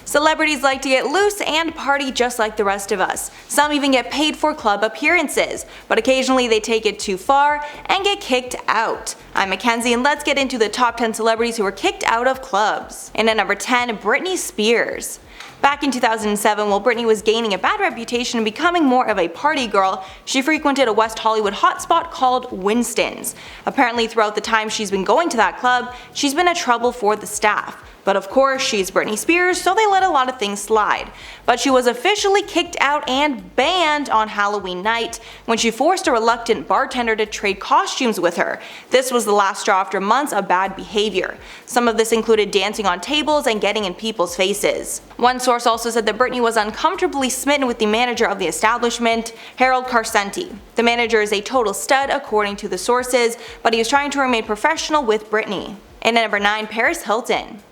Celebrities like to get loose and party just like the rest of us. Some even get paid for club appearances, but occasionally they take it too far and get kicked out. I'm Mackenzie, and let's get into the top 10 celebrities who were kicked out of clubs. And at number 10, Britney Spears. Back in 2007, while Britney was gaining a bad reputation and becoming more of a party girl, she frequented a West Hollywood hotspot called Winston's. Apparently throughout the time she's been going to that club, she's been a trouble for the staff. But of course, she's Britney Spears, so they let a lot of things slide. But she was officially kicked out and banned on Halloween night when she forced a reluctant bartender to trade costumes with her. This was the last straw after months of bad behavior. Some of this included dancing on tables and getting in people's faces. One source also said that Britney was uncomfortably smitten with the manager of the establishment, Harold Carcenti. The manager is a total stud according to the sources, but he was trying to remain professional with Britney. And at number 9, Paris Hilton.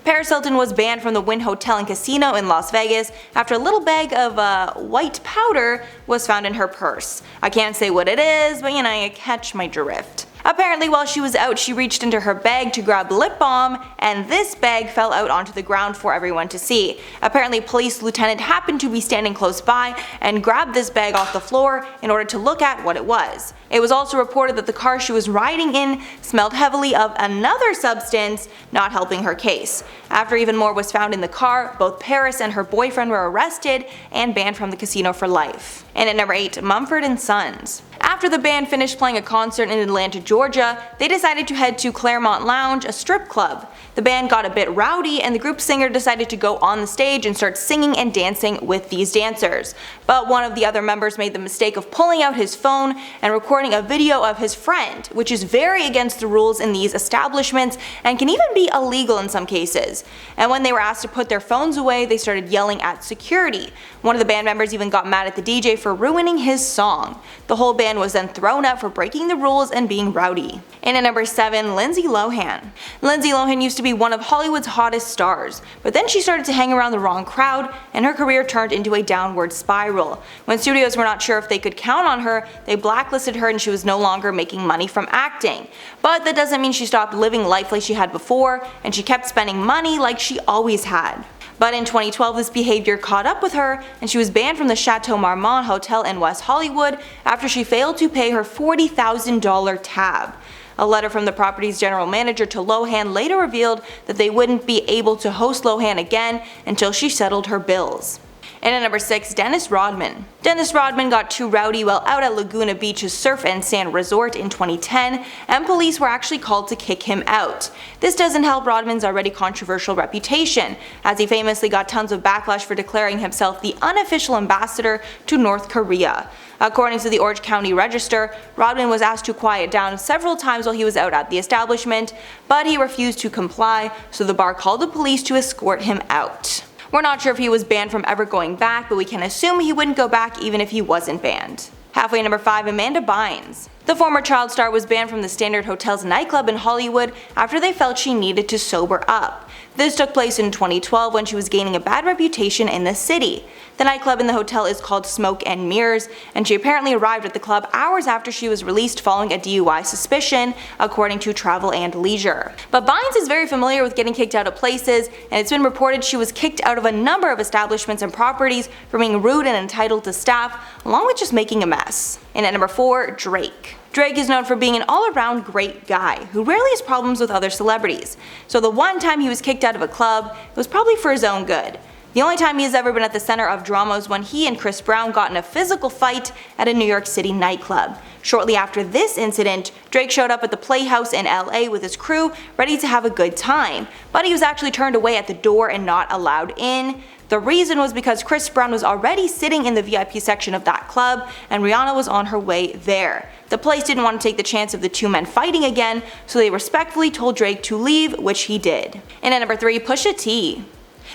Paris Hilton was banned from the Wynn Hotel and Casino in Las Vegas after a little bag of white powder was found in her purse. I can't say what it is, but you catch my drift. Apparently while she was out, she reached into her bag to grab lip balm, and this bag fell out onto the ground for everyone to see. Apparently police lieutenant happened to be standing close by and grabbed this bag off the floor in order to look at what it was. It was also reported that the car she was riding in smelled heavily of another substance, not helping her case. After even more was found in the car, both Paris and her boyfriend were arrested and banned from the casino for life. And at number 8, Mumford and Sons. After the band finished playing a concert in Atlanta, Georgia, they decided to head to Claremont Lounge, a strip club. The band got a bit rowdy and the group singer decided to go on the stage and start singing and dancing with these dancers. But one of the other members made the mistake of pulling out his phone and recording a video of his friend, which is very against the rules in these establishments and can even be illegal in some cases. And when they were asked to put their phones away, they started yelling at security. One of the band members even got mad at the DJ for ruining his song. The whole band was then thrown out for breaking the rules and being rowdy. And at number 7, Lindsay Lohan. Lindsay Lohan used to be one of Hollywood's hottest stars, but then she started to hang around the wrong crowd and her career turned into a downward spiral. When studios were not sure if they could count on her, they blacklisted her and she was no longer making money from acting. But that doesn't mean she stopped living life like she had before, and she kept spending money like she always had. But in 2012 this behavior caught up with her and she was banned from the Chateau Marmont Hotel in West Hollywood after she failed to pay her $40,000 tab. A letter from the property's general manager to Lohan later revealed that they wouldn't be able to host Lohan again until she settled her bills. And at number 6, Dennis Rodman. Dennis Rodman got too rowdy while out at Laguna Beach's surf and sand resort in 2010, and police were actually called to kick him out. This doesn't help Rodman's already controversial reputation, as he famously got tons of backlash for declaring himself the unofficial ambassador to North Korea. According to the Orange County Register, Rodman was asked to quiet down several times while he was out at the establishment, but he refused to comply, so the bar called the police to escort him out. We're not sure if he was banned from ever going back, but we can assume he wouldn't go back even if he wasn't banned. Halfway number 5, Amanda Bynes. The former child star was banned from the Standard Hotel's nightclub in Hollywood after they felt she needed to sober up. This took place in 2012 when she was gaining a bad reputation in the city. The nightclub in the hotel is called Smoke and Mirrors, and she apparently arrived at the club hours after she was released following a DUI suspicion, according to Travel and Leisure. But Bynes is very familiar with getting kicked out of places, and it's been reported she was kicked out of a number of establishments and properties for being rude and entitled to staff, along with just making a mess. And at number 4, Drake. Drake is known for being an all-around great guy who rarely has problems with other celebrities. So the one time he was kicked out of a club, it was probably for his own good. The only time he has ever been at the center of drama was when he and Chris Brown got in a physical fight at a New York City nightclub. Shortly after this incident, Drake showed up at the Playhouse in LA with his crew, ready to have a good time, but he was actually turned away at the door and not allowed in. The reason was because Chris Brown was already sitting in the VIP section of that club and Rihanna was on her way there. The place didn't want to take the chance of the two men fighting again, so they respectfully told Drake to leave, which he did. And at number 3, Pusha T.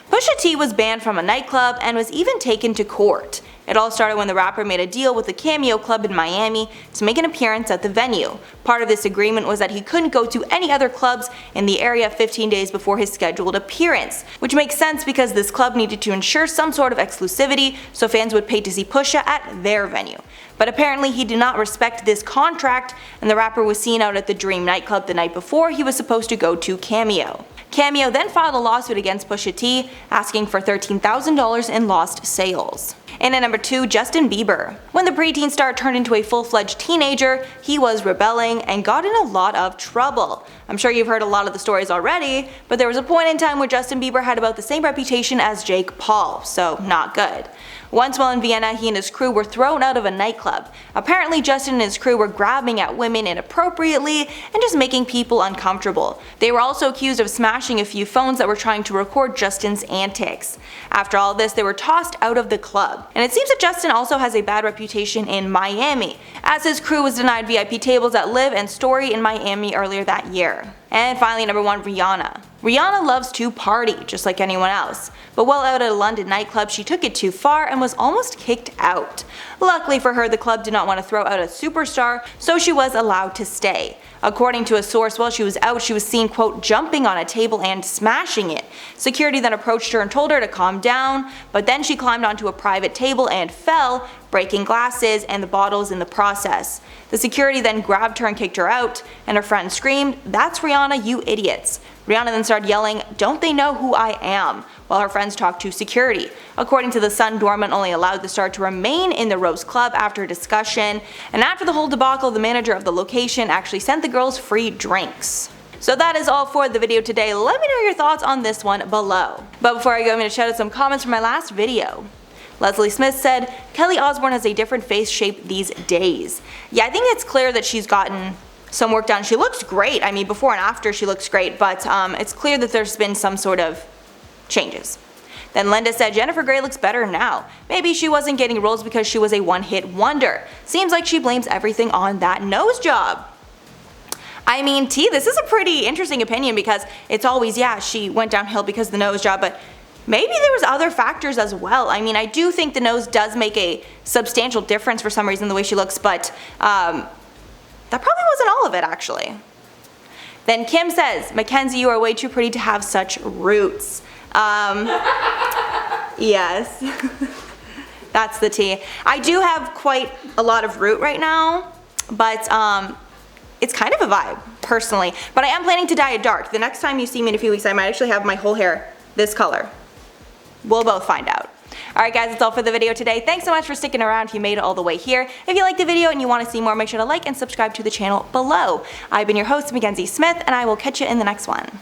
Pusha T was banned from a nightclub and was even taken to court. It all started when the rapper made a deal with the Cameo Club in Miami to make an appearance at the venue. Part of this agreement was that he couldn't go to any other clubs in the area 15 days before his scheduled appearance, which makes sense because this club needed to ensure some sort of exclusivity so fans would pay to see Pusha at their venue. But apparently he did not respect this contract, and the rapper was seen out at the Dream nightclub the night before he was supposed to go to Cameo. Cameo then filed a lawsuit against Pusha T, asking for $13,000 in lost sales. And at number 2, Justin Bieber. When the preteen star turned into a full-fledged teenager, he was rebelling and got in a lot of trouble. I'm sure you've heard a lot of the stories already, but there was a point in time where Justin Bieber had about the same reputation as Jake Paul, so not good. Once while in Vienna, he and his crew were thrown out of a nightclub. Apparently, Justin and his crew were grabbing at women inappropriately and just making people uncomfortable. They were also accused of smashing a few phones that were trying to record Justin's antics. After all this, they were tossed out of the club. And it seems that Justin also has a bad reputation in Miami, as his crew was denied VIP tables at Live and Story in Miami earlier that year. And finally, number 1, Rihanna. Rihanna loves to party, just like anyone else. But while out at a London nightclub, she took it too far and was almost kicked out. Luckily for her, the club did not want to throw out a superstar, so she was allowed to stay. According to a source, while she was out, she was seen, quote, jumping on a table and smashing it. Security then approached her and told her to calm down, but then she climbed onto a private table and fell, breaking glasses and the bottles in the process. The security then grabbed her and kicked her out, and her friend screamed, "That's Rihanna, you idiots." Rihanna then started yelling, "Don't they know who I am?" while her friends talked to security. According to The Sun, Dortmund only allowed the star to remain in the Rose Club after a discussion, and after the whole debacle, the manager of the location actually sent the girls free drinks. So that is all for the video today. Let me know your thoughts on this one below. But before I go, I'm going to shout out some comments from my last video. Leslie Smith said, "Kelly Osbourne has a different face shape these days." Yeah, I think it's clear that she's gotten some work done. She looks great. I mean, before and after she looks great, but it's clear that there's been some sort of changes. Then Linda said, "Jennifer Grey looks better now. Maybe she wasn't getting roles because she was a one-hit wonder. Seems like she blames everything on that nose job." I mean, T, this is a pretty interesting opinion because it's always, yeah, she went downhill because of the nose job, but maybe there was other factors as well. I mean, I do think the nose does make a substantial difference for some reason the way she looks, but that probably wasn't all of it actually. Then Kim says, "Mackenzie, you are way too pretty to have such roots." Yes. That's the tea. I do have quite a lot of root right now, but it's kind of a vibe, personally. But I am planning to dye it dark. The next time you see me in a few weeks, I might actually have my whole hair this color. We'll both find out. Alright guys, that's all for the video today. Thanks so much for sticking around if you made it all the way here. If you liked the video and you want to see more, make sure to like and subscribe to the channel below. I've been your host, Mackenzie Smith, and I will catch you in the next one.